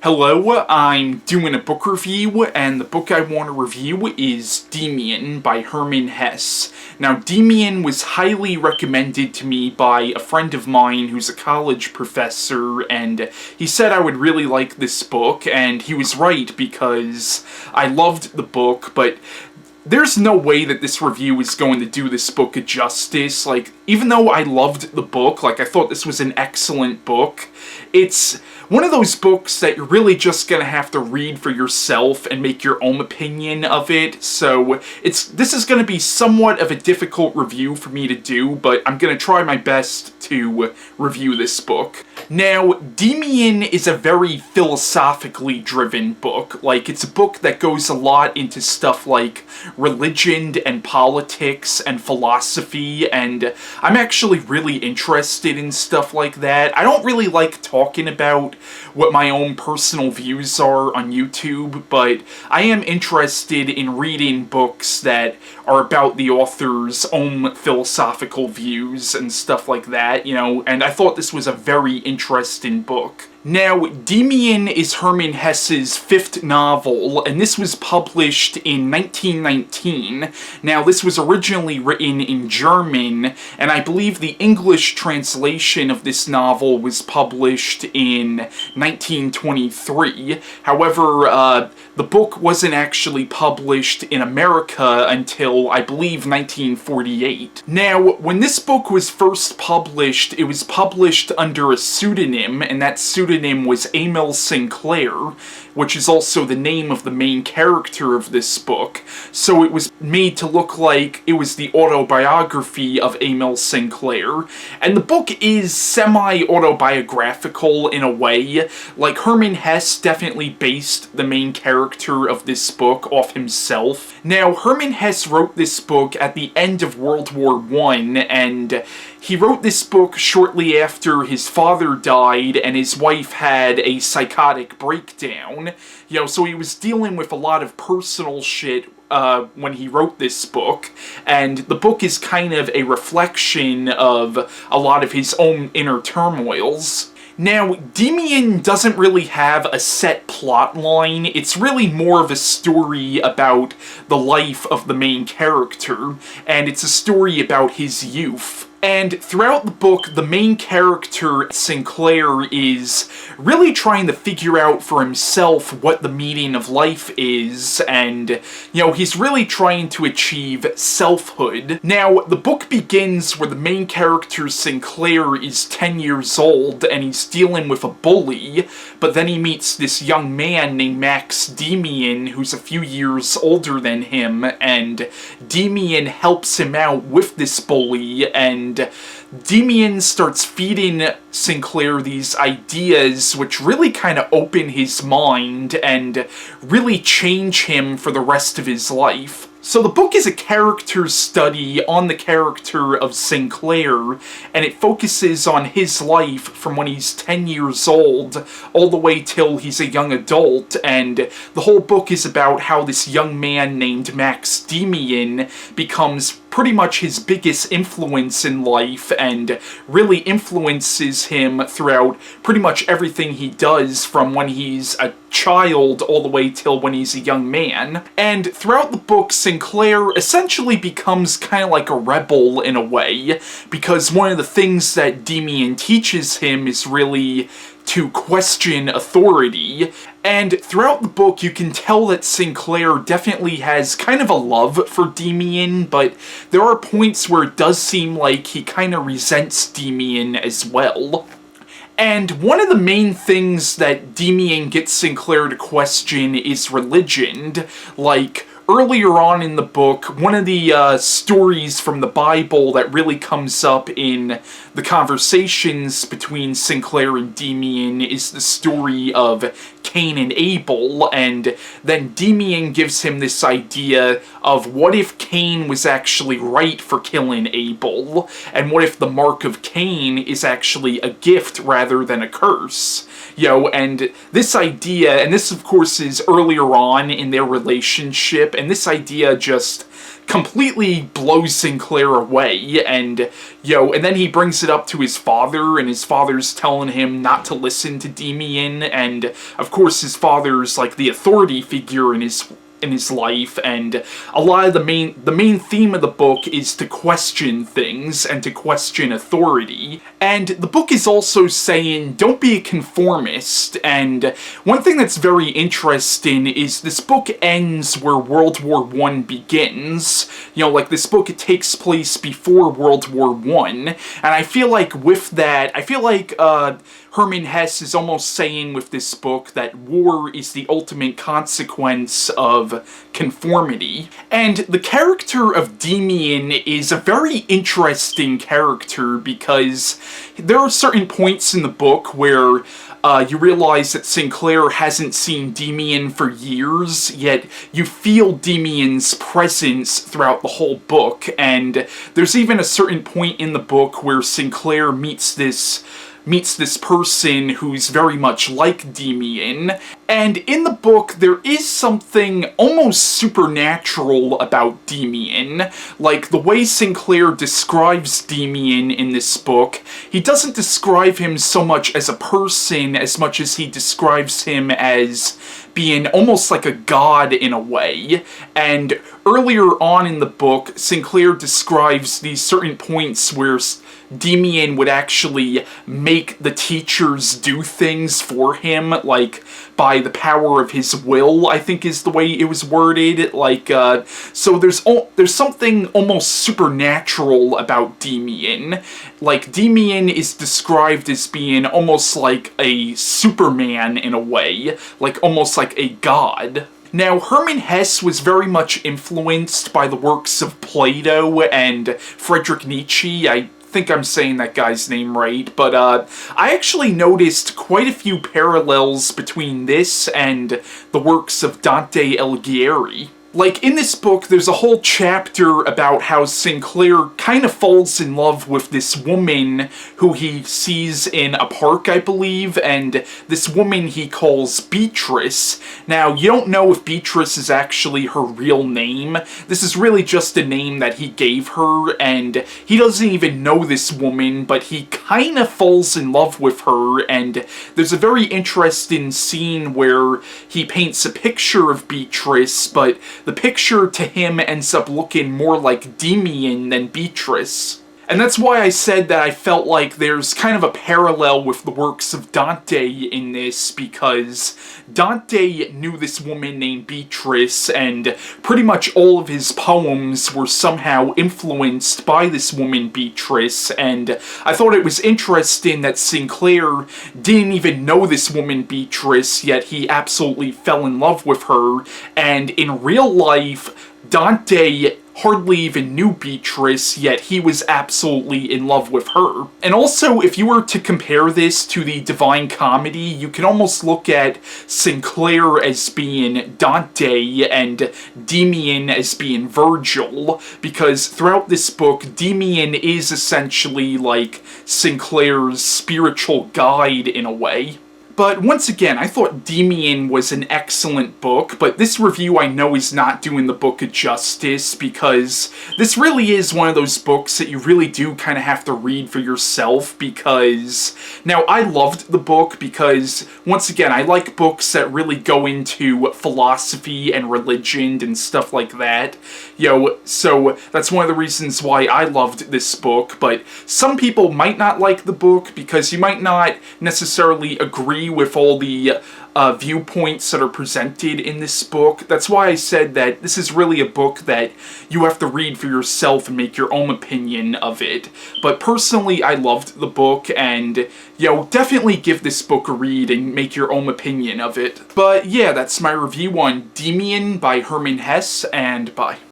Hello, I'm doing a book review, and the book I want to review is Demian by Hermann Hesse. Now, Demian was highly recommended to me by a friend of mine who's a college professor, and he said I would really like this book, and he was right because I loved the book, but there's no way that this review is going to do this book a justice. Like, even though I loved the book, I thought this was an excellent book, it's one of those books that you're really just gonna have to read for yourself and make your own opinion of it, so this is gonna be somewhat of a difficult review for me to do, but I'm gonna try my best to review this book. Now, Demian is a very philosophically driven book. It's a book that goes a lot into stuff like religion and politics and philosophy, and I'm actually really interested in stuff like that. I don't really like talking about what my own personal views are on YouTube, but I am interested in reading books that are about the author's own philosophical views and stuff like that, and I thought this was a very interesting book. Now, Demian is Hermann Hesse's fifth novel, and this was published in 1919. Now, this was originally written in German, and I believe the English translation of this novel was published in 1923. However, the book wasn't actually published in America until, I believe, 1948. Now, when this book was first published, it was published under a pseudonym, and that pseudonym was Emil Sinclair, which is also the name of the main character of this book, so it was made to look like it was the autobiography of Emil Sinclair, and the book is semi-autobiographical in a way. Hermann Hesse definitely based the main character of this book off himself. Now, Hermann Hesse wrote this book at the end of World War I, and he wrote this book shortly after his father died and his wife had a psychotic breakdown. So he was dealing with a lot of personal shit when he wrote this book, and the book is kind of a reflection of a lot of his own inner turmoils. Now, Demian doesn't really have a set plot line. It's really more of a story about the life of the main character, and it's a story about his youth. And throughout the book, the main character, Sinclair, is really trying to figure out for himself what the meaning of life is, and, he's really trying to achieve selfhood. Now, the book begins where the main character, Sinclair, is 10 years old, and he's dealing with a bully, but then he meets this young man named Max Demian, who's a few years older than him, and Demian helps him out with this bully, and Demian starts feeding Sinclair these ideas which really kind of open his mind and really change him for the rest of his life. So the book is a character study on the character of Sinclair, and it focuses on his life from when he's 10 years old all the way till he's a young adult, and the whole book is about how this young man named Max Demian becomes pretty much his biggest influence in life and really influences him throughout pretty much everything he does from when he's a child all the way till when he's a young man. And throughout the book, Sinclair essentially becomes kind of like a rebel in a way, because one of the things that Demian teaches him is really to question authority, and throughout the book you can tell that Sinclair definitely has kind of a love for Demian, but there are points where it does seem like he kind of resents Demian as well. And one of the main things that Demian gets Sinclair to question is religion. Earlier on in the book, one of the stories from the Bible that really comes up in the conversations between Sinclair and Demian is the story of Cain and Abel, and then Demian gives him this idea of what if Cain was actually right for killing Abel, and what if the mark of Cain is actually a gift rather than a curse. And this idea, and this of course is earlier on in their relationship, and this idea just completely blows Sinclair away, and then he brings it it up to his father, and his father's telling him not to listen to Demian, and of course his father's like the authority figure in his life, and a lot of the main theme of the book is to question things and to question authority. And the book is also saying, don't be a conformist. And one thing that's very interesting is this book ends where World War I begins. You know, like this book, it takes place before World War I, and I feel like with that, Hermann Hesse is almost saying with this book that war is the ultimate consequence of conformity. And the character of Demian is a very interesting character because there are certain points in the book where you realize that Sinclair hasn't seen Demian for years, yet you feel Demian's presence throughout the whole book, and there's even a certain point in the book where Sinclair meets this person who's very much like Demian, and in the book there is something almost supernatural about Demian. Like, the way Sinclair describes Demian in this book, he doesn't describe him so much as a person as much as he describes him as being almost like a god in a way. And earlier on in the book, Sinclair describes these certain points where Demian would actually make the teachers do things for him, like, by the power of his will, I think is the way it was worded. Like, so there's something almost supernatural about Demian. Like, Demian is described as being almost like a Superman in a way, like almost like a god. Now, Hermann Hesse was very much influenced by the works of Plato and Friedrich Nietzsche. I think I'm saying that guy's name right, but I actually noticed quite a few parallels between this and the works of Dante Alighieri. Like, in this book, there's a whole chapter about how Sinclair kind of falls in love with this woman who he sees in a park, I believe, and this woman he calls Beatrice. Now, you don't know if Beatrice is actually her real name. This is really just a name that he gave her, and he doesn't even know this woman, but he kind of falls in love with her, and there's a very interesting scene where he paints a picture of Beatrice, but the picture to him ends up looking more like Demian than Beatrice. And that's why I said that I felt like there's kind of a parallel with the works of Dante in this, because Dante knew this woman named Beatrice, and pretty much all of his poems were somehow influenced by this woman Beatrice, and I thought it was interesting that Sinclair didn't even know this woman Beatrice, yet he absolutely fell in love with her, and in real life, Dante hardly even knew Beatrice, yet he was absolutely in love with her. And also, if you were to compare this to the Divine Comedy, you can almost look at Sinclair as being Dante and Demian as being Virgil, because throughout this book, Demian is essentially like Sinclair's spiritual guide in a way. But once again, I thought Demian was an excellent book, but this review I know is not doing the book a justice, because this really is one of those books that you really do kind of have to read for yourself, because... Now, I loved the book because, once again, I like books that really go into philosophy and religion and stuff like that. So that's one of the reasons why I loved this book, but some people might not like the book because you might not necessarily agree with all the viewpoints that are presented in this book. That's why I said that this is really a book that you have to read for yourself and make your own opinion of it. But personally, I loved the book, and, definitely give this book a read and make your own opinion of it. But yeah, that's my review on Demian by Hermann Hesse, and bye.